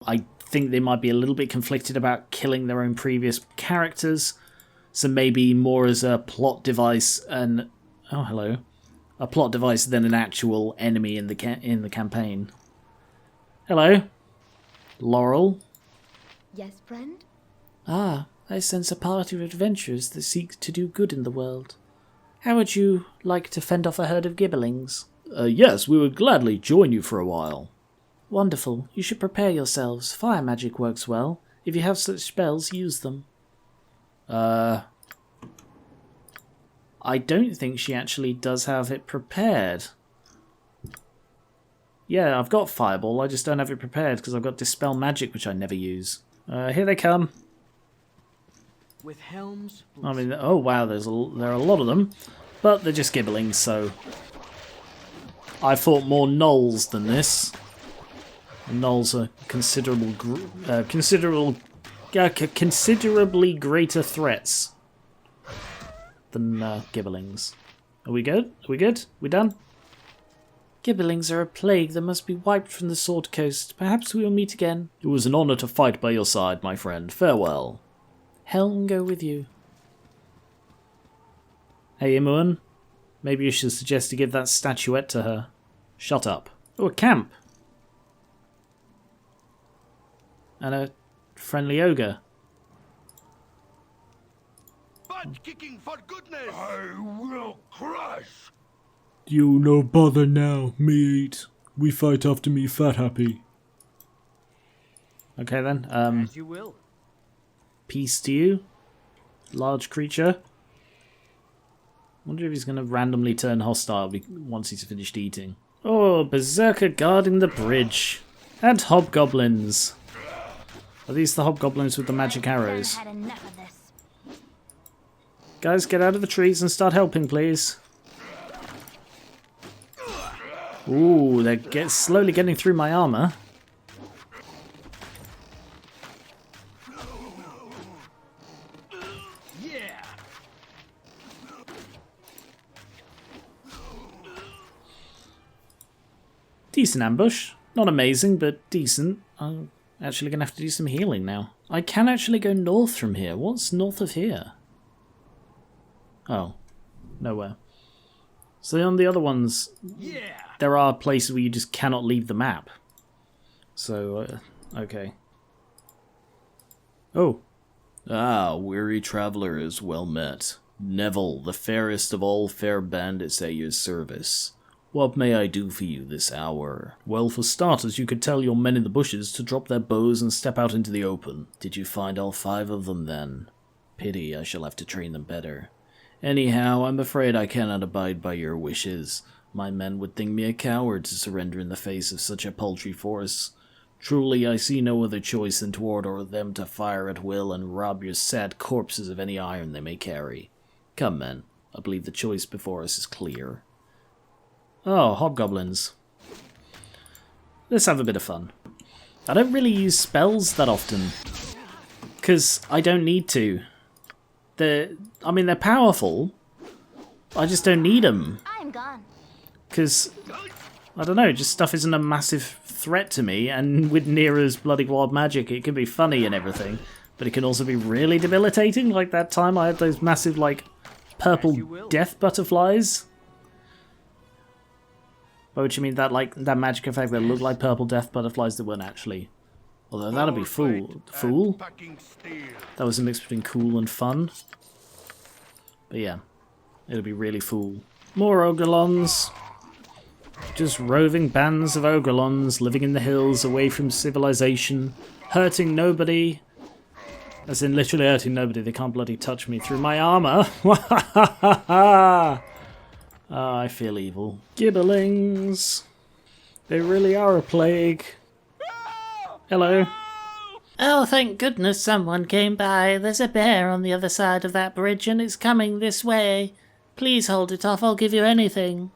I think they might be a little bit conflicted about killing their own previous characters, so maybe more as a plot device and a plot device than an actual enemy in the campaign. Hello, Laurel. Yes, friend? Ah, I sense a party of adventurers that seek to do good in the world. How would you like to fend off a herd of gibberlings? Yes, we would gladly join you for a while. Wonderful. You should prepare yourselves. Fire magic works well. If you have such spells, use them. I don't think she actually does have it prepared. Yeah, I've got Fireball, I just don't have it prepared because I've got Dispel Magic, which I never use. Here they come. With helms. I mean, oh wow, there are a lot of them, but they're just gibberlings, so I fought more gnolls than this. And gnolls are considerably greater threats than gibberlings. Are we good? Are we good? We done? Gibberlings are a plague that must be wiped from the Sword Coast. Perhaps we will meet again. It was an honour to fight by your side, my friend. Farewell. Helm go with you. Hey, Imoen. Maybe you should suggest to give that statuette to her. Shut up. Oh, a camp. And a friendly ogre. Butt kicking for goodness! I will crush! You no bother now, me eat. We fight after me fat happy. Okay then, As you will. peace to you, large creature. Wonder if he's going to randomly turn hostile once he's finished eating. Oh, berserker guarding the bridge. And hobgoblins. Are these the hobgoblins with the magic arrows? Had enough of this. Guys, get out of the trees and start helping, please. Ooh, they're slowly getting through my armor. Yeah. Decent ambush. Not amazing, but decent. I'm actually going to have to do some healing now. I can actually go north from here. What's north of here? Oh, nowhere. So on the other ones, Yeah. there are places where you just cannot leave the map. So, okay. Oh. Ah, weary traveller is well met. Neville, the fairest of all fair bandits at your service. What may I do for you this hour? Well, for starters, you could tell your men in the bushes to drop their bows and step out into the open. Did you find all 5 of them then? Pity, I shall have to train them better. Anyhow, I'm afraid I cannot abide by your wishes. My men would think me a coward to surrender in the face of such a paltry force. Truly, I see no other choice than to order them to fire at will and rob your sad corpses of any iron they may carry. Come, men. I believe the choice before us is clear. Oh, hobgoblins. Let's have a bit of fun. I don't really use spells that often, because I don't need to. They're powerful. I just don't need them. I'm gone. Because, I don't know, just stuff isn't a massive threat to me, and with Neera's bloody wild magic it can be funny and everything, but it can also be really debilitating, like that time I had those massive, like, purple death butterflies. By which you mean that, like, that magic effect that looked like purple death butterflies that weren't actually. Although that'd be fool. That was a mix between cool and fun. But yeah, it'll be really fool. More Ogrelons. Just roving bands of Ogrelons living in the hills away from civilization, hurting nobody. As in literally hurting nobody, they can't bloody touch me through my armor. I feel evil. Gibberlings. They really are a plague. Hello. Oh, thank goodness someone came by. There's a bear on the other side of that bridge and it's coming this way. Please hold it off, I'll give you anything.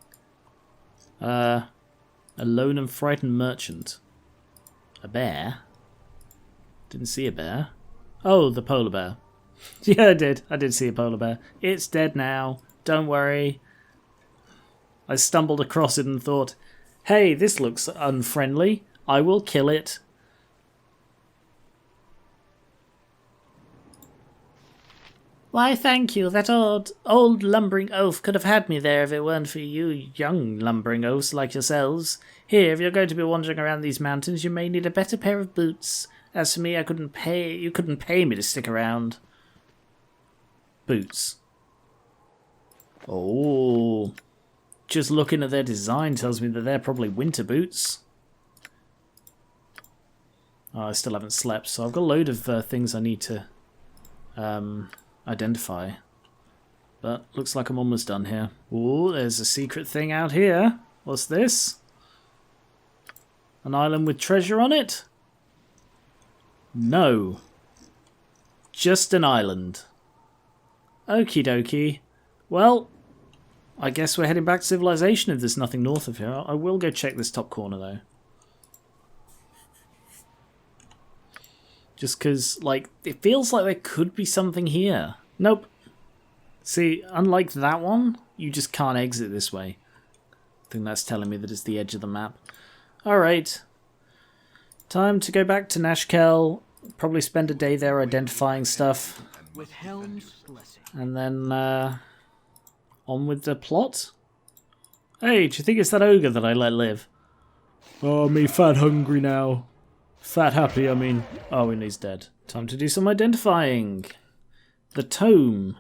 A lone and frightened merchant. A bear? Didn't see a bear. Oh, the polar bear. Yeah, I did. I did see a polar bear. It's dead now. Don't worry. I stumbled across it and thought, hey, this looks unfriendly. I will kill it. Why, thank you. That old lumbering oaf could have had me there if it weren't for you young lumbering oafs like yourselves. Here, if you're going to be wandering around these mountains, you may need a better pair of boots. As for me, you couldn't pay me to stick around. Boots. Oh. Just looking at their design tells me that they're probably winter boots. Oh, I still haven't slept, so I've got a load of things I need to identify. But looks like I'm almost done here. Oh, there's a secret thing out here. What's this? An island with treasure on it? No. Just an island. Okie dokie. Well, I guess we're heading back to civilization if there's nothing north of here. I will go check this top corner though. Just because, like, it feels like there could be something here. Nope. See, unlike that one, you just can't exit this way. I think that's telling me that it's the edge of the map. Alright. Time to go back to Nashkel. Probably spend a day there identifying stuff. With Helm's blessing. And then, on with the plot. Hey, do you think it's that ogre that I let live? Oh, me fat hungry now. Fat happy, I mean. Oh, and he's dead. Time to do some identifying. The tome.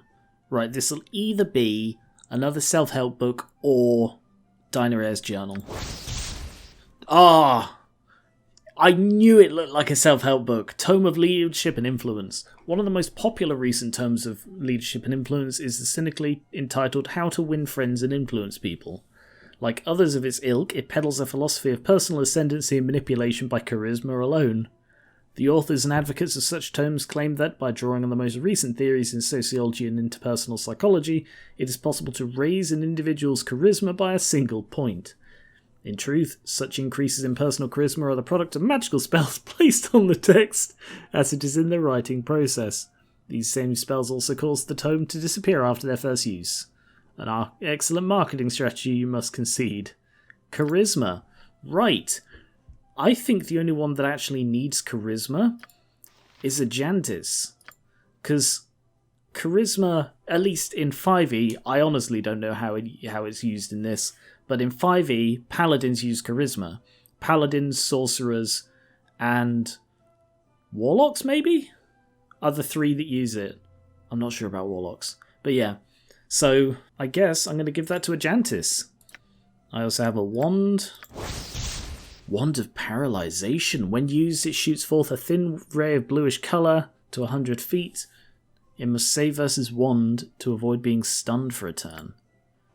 Right, this will either be another self-help book or Dinah Ayre's journal. Ah! I knew it looked like a self-help book. Tome of Leadership and Influence. One of the most popular recent tomes of leadership and influence is the cynically entitled How to Win Friends and Influence People. Like others of its ilk, it peddles a philosophy of personal ascendancy and manipulation by charisma alone. The authors and advocates of such tomes claim that, by drawing on the most recent theories in sociology and interpersonal psychology, it is possible to raise an individual's charisma by a single point. In truth, such increases in personal charisma are the product of magical spells placed on the text as it is in the writing process. These same spells also cause the tome to disappear after their first use. An excellent marketing strategy, you must concede. Charisma. Right. I think the only one that actually needs charisma is Enchanced. Because charisma, at least in 5e, I honestly don't know how it's used in this, but in 5e, paladins use charisma. Paladins, sorcerers, and warlocks, maybe? Are the three that use it. I'm not sure about warlocks. But yeah. So, I guess I'm going to give that to Enchanced. I also have a wand. Wand of Paralyzation. When used, it shoots forth a thin ray of bluish colour to 100 feet. It must save versus wand to avoid being stunned for a turn.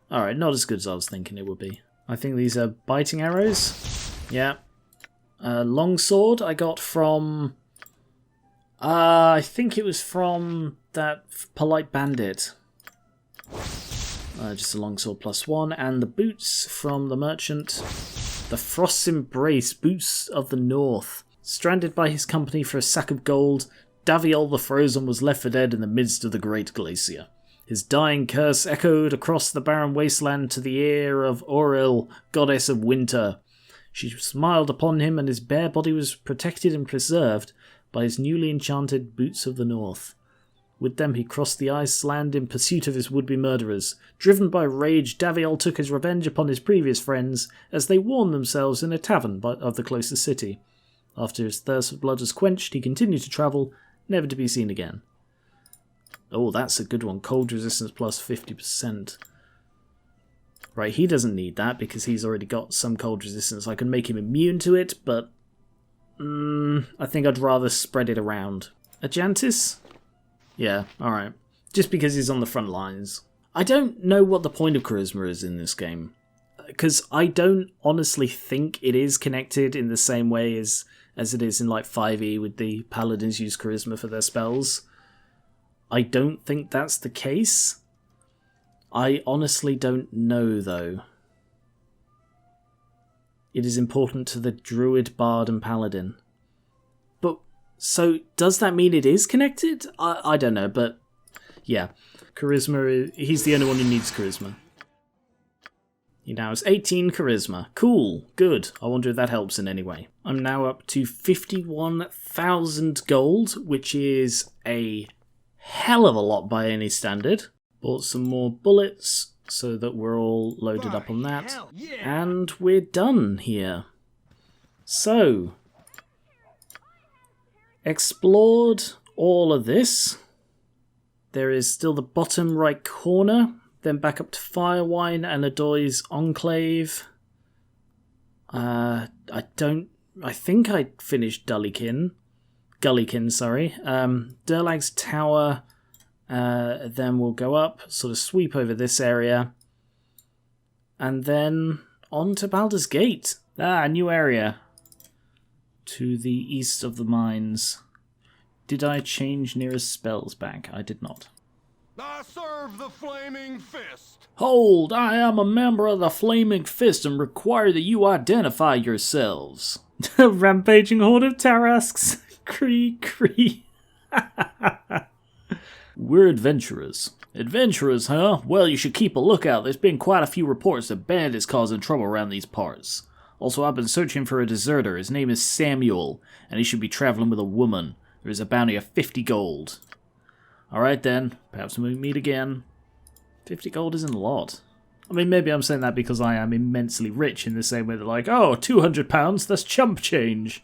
Alright, not as good as I was thinking it would be. I think these are biting arrows. Yeah. Longsword I got from... I think it was from that polite bandit. Just a longsword +1, and the boots from the merchant. The Frost's Embrace, Boots of the North. Stranded by his company for a sack of gold, Daviol the Frozen was left for dead in the midst of the Great Glacier. His dying curse echoed across the barren wasteland to the ear of Auril, goddess of winter. She smiled upon him, and his bare body was protected and preserved by his newly enchanted Boots of the North. With them he crossed the ice land in pursuit of his would-be murderers. Driven by rage, Daviol took his revenge upon his previous friends as they warmed themselves in a tavern of the closest city. After his thirst for blood was quenched, he continued to travel, never to be seen again. Oh, that's a good one. Cold resistance plus 50%. Right, he doesn't need that because he's already got some cold resistance. I can make him immune to it, but I think I'd rather spread it around. Enchanced? Yeah, alright. Just because he's on the front lines. I don't know what the point of charisma is in this game. Because I don't honestly think it is connected in the same way as it is in like 5e with the paladins use charisma for their spells. I don't think that's the case. I honestly don't know though. It is important to the druid, bard and paladin. So, does that mean it is connected? I don't know, but yeah. Charisma, he's the only one who needs charisma. He now has 18 charisma. Cool, good. I wonder if that helps in any way. I'm now up to 51,000 gold, which is a hell of a lot by any standard. Bought some more bullets so that we're all loaded up on that. Hell yeah! And we're done here. So, explored all of this. There is still the bottom right corner, then back up to Firewine and Adoy's Enclave. I think I finished Gullykin, sorry. Durlag's Tower, then we'll go up, sort of sweep over this area, and then on to Baldur's Gate. New area. To the east of the mines. Did I change nearest spells back? I did not. I serve the Flaming Fist. Hold! I am a member of the Flaming Fist and require that you identify yourselves. Rampaging horde of Tarasks. Cree, cree. We're adventurers. Adventurers, huh? Well, you should keep a lookout. There's been quite a few reports that bandits causing trouble around these parts. Also, I've been searching for a deserter. His name is Samuel, and he should be traveling with a woman. There is a bounty of 50 gold. Alright then, perhaps we'll meet again. 50 gold isn't a lot. I mean, maybe I'm saying that because I am immensely rich in the same way that like, oh, £200, that's chump change.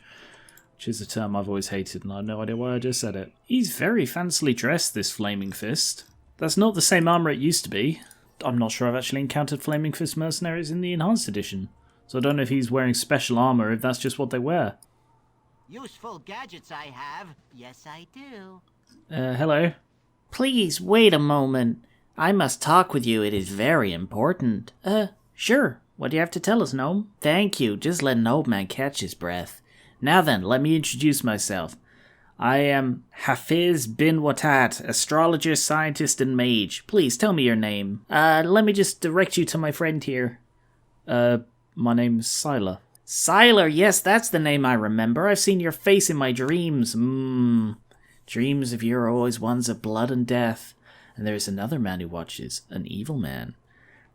Which is a term I've always hated, and I have no idea why I just said it. He's very fancily dressed, this Flaming Fist. That's not the same armour it used to be. I'm not sure I've actually encountered Flaming Fist mercenaries in the Enhanced Edition. So I don't know if he's wearing special armour, if that's just what they wear. Useful gadgets I have. Yes, I do. Hello. Please wait a moment. I must talk with you. It is very important. Sure. What do you have to tell us, Gnome? Thank you. Just let an old man catch his breath. Now then, let me introduce myself. I am Hafiz bin Watat, astrologer, scientist, and mage. Please tell me your name. Let me just direct you to my friend here. My name's Sylar. Sylar, yes, that's the name I remember. I've seen your face in my dreams. Dreams of you are always ones of blood and death. And there is another man who watches, an evil man.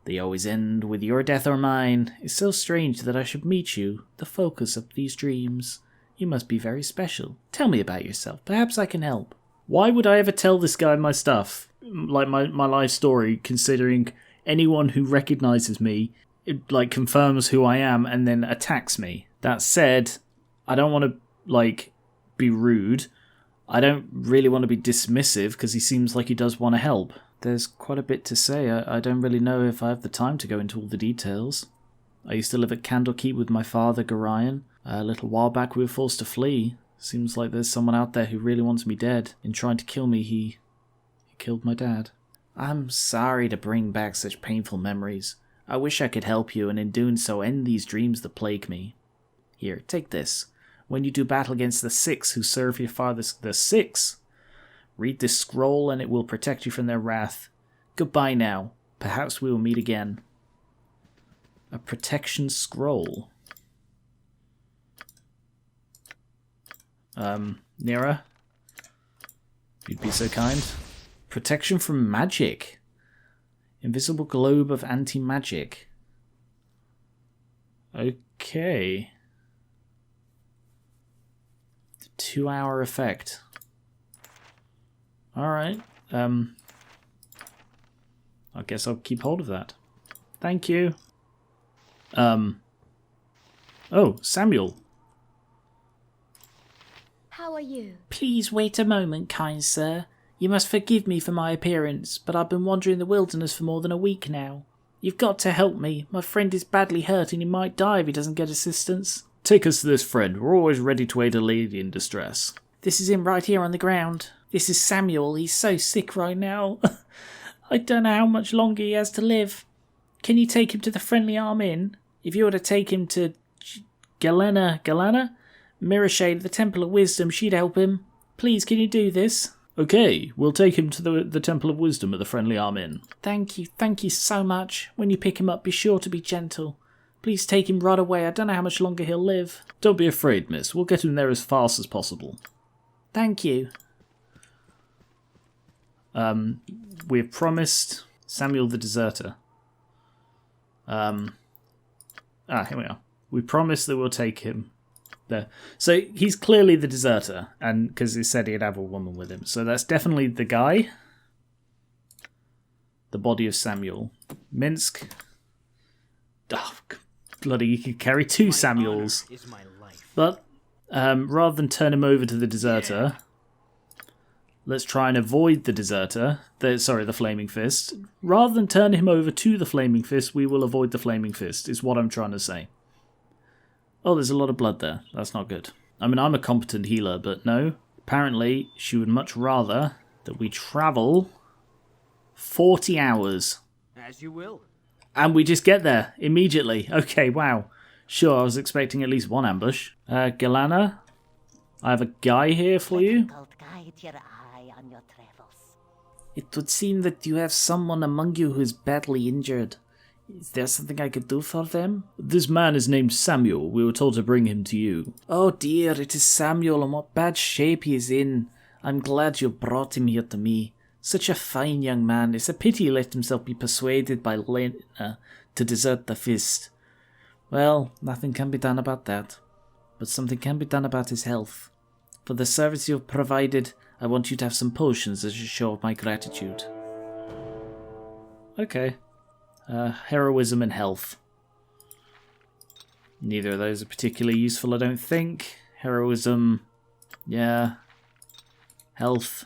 They always end with your death or mine. It's so strange that I should meet you, the focus of these dreams. You must be very special. Tell me about yourself. Perhaps I can help. Why would I ever tell this guy my stuff? Like my life story, considering anyone who recognizes me like confirms who I am and then attacks me. That said, I don't want to be rude. I don't really want to be dismissive because he seems like he does want to help. There's quite a bit to say. I don't really know if I have the time to go into all the details. I used to live at Candlekeep with my father, Gorion. A little while back we were forced to flee. Seems like there's someone out there who really wants me dead. In trying to kill me, he killed my dad. I'm sorry to bring back such painful memories. I wish I could help you, and in doing so end these dreams that plague me. Here, take this. When you do battle against the Six who serve your father, the Six, read this scroll and it will protect you from their wrath. Goodbye now. Perhaps we will meet again. A protection scroll. Nira? If you'd be so kind. Protection from magic. Invisible globe of anti-magic. Okay. 2-hour effect. Alright. I guess I'll keep hold of that. Thank you. Oh, Samuel. How are you? Please wait a moment, kind sir. You must forgive me for my appearance, but I've been wandering the wilderness for more than a week now. You've got to help me. My friend is badly hurt and he might die if he doesn't get assistance. Take us to this friend. We're always ready to aid a lady in distress. This is him right here on the ground. This is Samuel. He's so sick right now. I don't know how much longer he has to live. Can you take him to the Friendly Arm Inn? If you were to take him to Galena? Mirashade, the Temple of Wisdom, she'd help him. Please, can you do this? Okay, we'll take him to the Temple of Wisdom at the Friendly Arm Inn. Thank you so much. When you pick him up, be sure to be gentle. Please take him right away. I don't know how much longer he'll live. Don't be afraid, miss. We'll get him there as fast as possible. Thank you. We've promised Samuel the deserter. Here we are. We promised that we'll take him there. So he's clearly the deserter, and because he said he'd have a woman with him. So that's definitely the guy. The body of Samuel. Minsk. Oh, bloody, you could carry 2 Samuels. But rather than turn him over to the deserter, let's try and avoid the deserter. The Flaming Fist. Rather than turn him over to the Flaming Fist, we will avoid the Flaming Fist, is what I'm trying to say. Oh, there's a lot of blood there. That's not good. I mean, I'm a competent healer, but no. Apparently, she would much rather that we travel 40 hours. As you will. And we just get there immediately. Okay, wow. Sure, I was expecting at least 1 ambush. Galana, I have a guy here for you. Guide your eye on your travels. It would seem that you have someone among you who is badly injured. Is there something I could do for them? This man is named Samuel. We were told to bring him to you. Oh dear, it is Samuel, and what bad shape he is in. I'm glad you brought him here to me. Such a fine young man. It's a pity he let himself be persuaded by Lena to desert the fist. Well, nothing can be done about that. But something can be done about his health. For the service you have provided, I want you to have some potions as a show of my gratitude. Okay. Heroism and health. Neither of those are particularly useful, I don't think. Heroism, yeah. Health,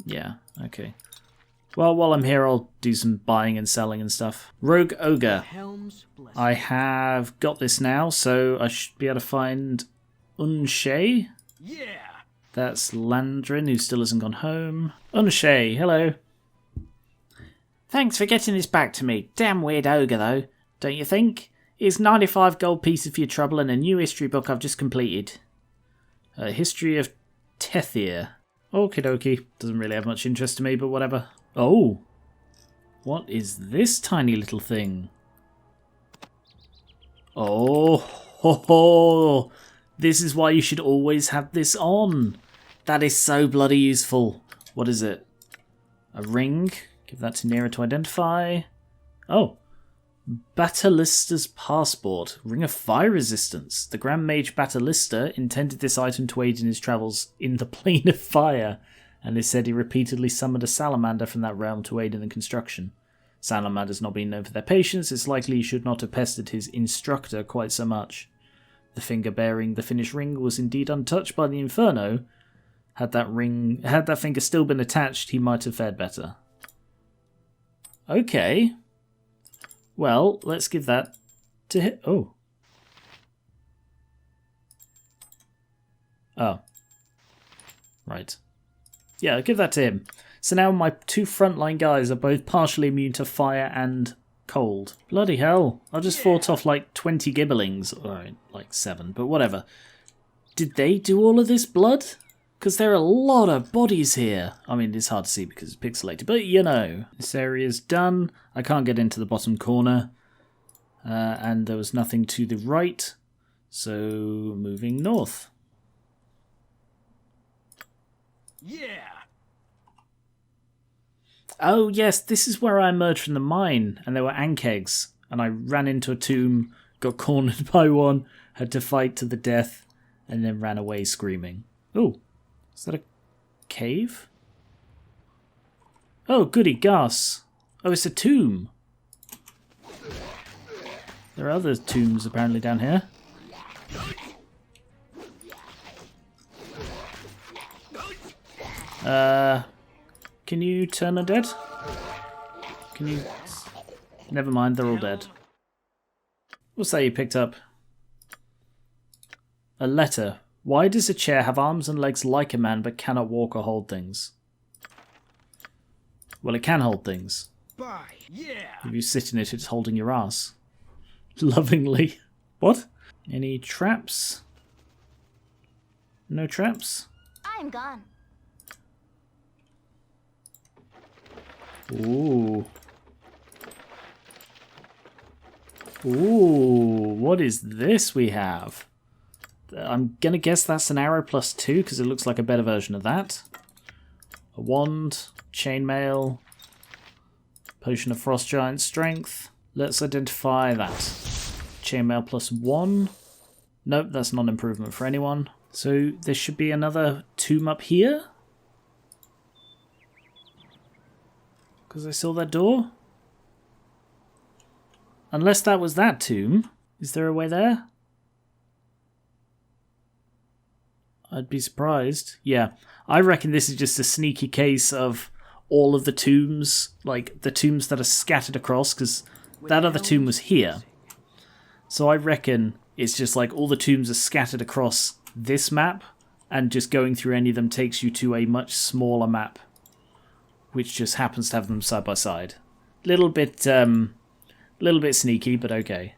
yeah, okay. Well, while I'm here, I'll do some buying and selling and stuff. Rogue Ogre. I have got this now, so I should be able to find Unshay. Yeah. That's Landrin, who still hasn't gone home. Unshay, hello. Thanks for getting this back to me. Damn weird ogre, though, don't you think? Here's 95 gold pieces for your trouble and a new history book I've just completed. History of Tethir. Okie dokie. Doesn't really have much interest to me, but whatever. Oh! What is this tiny little thing? Oh! Ho ho! This is why you should always have this on. That is so bloody useful. What is it? A ring? Give that to Nero to identify. Oh. Batalista's passport. Ring of fire resistance. The Grand Mage Batalista intended this item to aid in his travels in the plane of fire, and it said he repeatedly summoned a salamander from that realm to aid in the construction. Salamanders not being known for their patience, it's likely he should not have pestered his instructor quite so much. The finger bearing the finished ring was indeed untouched by the Inferno. Had that finger still been attached, he might have fared better. Okay. Well, let's give that to him. Oh. Oh. Right. Yeah, I'll give that to him. So now my 2 frontline guys are both partially immune to fire and cold. Bloody hell. I just fought off like 20 gibberlings. Alright, like 7, but whatever. Did they do all of this blood? Because there are a lot of bodies here. I mean, it's hard to see because it's pixelated, but you know. This area's done. I can't get into the bottom corner. And there was nothing to the right. So, moving north. Yeah. Oh, yes, this is where I emerged from the mine. And there were ankegs. And I ran into a tomb, got cornered by one, had to fight to the death, and then ran away screaming. Oh. Is that a cave? Oh, goody gas. Oh, it's a tomb. There are other tombs apparently down here. Can you turn undead? Can you... Never mind, they're all dead. What's that you picked up? A letter. Why does a chair have arms and legs like a man but cannot walk or hold things? Well, it can hold things. Bye. Yeah. If you sit in it, it's holding your ass. Lovingly. What? Any traps? No traps? I'm gone. Ooh. Ooh, what is this we have? I'm gonna guess that's an arrow +2 because it looks like a better version of that. A wand, chainmail, potion of frost giant strength. Let's identify that. Chainmail +1. Nope, that's not an improvement for anyone. So there should be another tomb up here? Because I saw that door? Unless that was that tomb. Is there a way there? I'd be surprised. Yeah, I reckon this is just a sneaky case of all of the tombs, like the tombs that are scattered across, because that other tomb was here. So I reckon it's just like all the tombs are scattered across this map, and just going through any of them takes you to a much smaller map, which just happens to have them side by side. Little bit sneaky, but okay.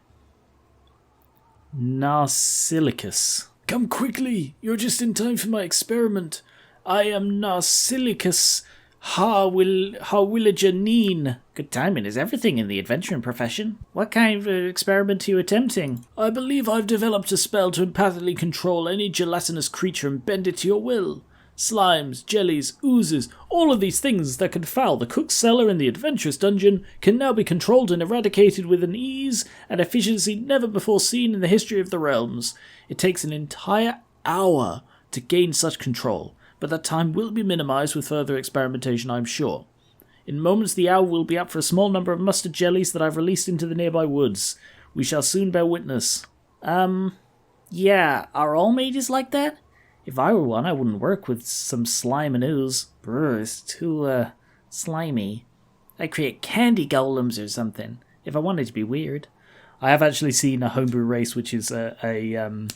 Narsilicus. Come quickly! You're just in time for my experiment. I am Narsilicus Hawillajanine. Good timing is everything in the adventuring profession. What kind of experiment are you attempting? I believe I've developed a spell to empathically control any gelatinous creature and bend it to your will. Slimes, jellies, oozes, all of these things that can foul the cook's cellar in the adventurous dungeon can now be controlled and eradicated with an ease and efficiency never before seen in the history of the realms. It takes an entire hour to gain such control, but that time will be minimized with further experimentation, I'm sure. In moments the hour will be up for a small number of mustard jellies that I've released into the nearby woods. We shall soon bear witness. Yeah, are all mages like that? If I were one, I wouldn't work with some slime and ooze. Brr, it's too, slimy. I'd create candy golems or something, if I wanted to be weird. I have actually seen a homebrew race which is a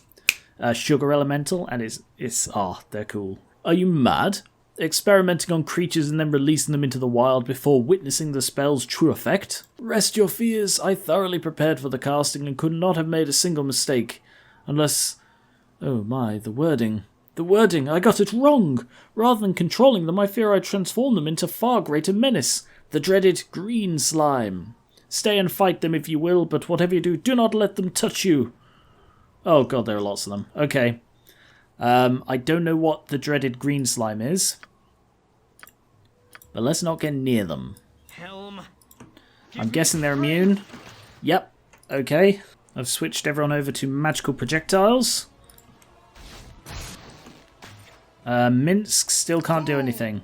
sugar elemental, and they're cool. Are you mad? Experimenting on creatures and then releasing them into the wild before witnessing the spell's true effect? Rest your fears, I thoroughly prepared for the casting and could not have made a single mistake. Unless... oh my, the wording. The wording, I got it wrong! Rather than controlling them, I fear I'd transform them into far greater menace. The dreaded green slime. Stay and fight them if you will, but whatever you do, do not let them touch you. Oh god, there are lots of them. Okay. I don't know what the dreaded green slime is. But let's not get near them. Helm. I'm guessing they're immune. Yep. Okay. I've switched everyone over to magical projectiles. Minsk still can't do anything.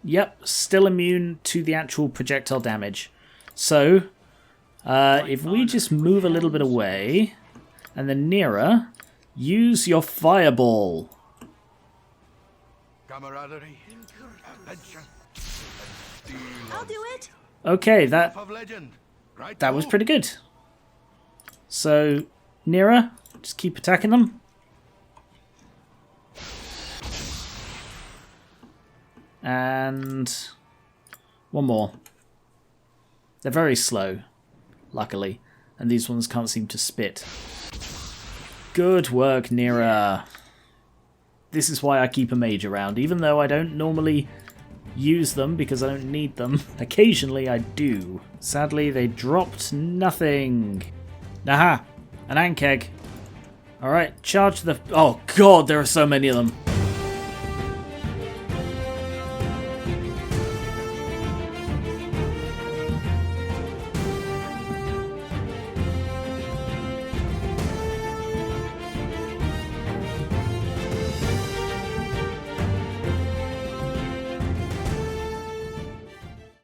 Yep, still immune to the actual projectile damage. So, if we just move a little bit away, and then nearer, use your fireball. Camaraderie, adventure, I'll do it. Okay, that of legend. Right was pretty good. So, nearer, just keep attacking them. And one more. They're very slow, luckily, and these ones can't seem to spit. Good work, Nira. This is why I keep a mage around, even though I don't normally use them because I don't need them. Occasionally I do. Sadly, they dropped nothing. Aha! An ant keg. Alright, charge the... oh god, there are so many of them.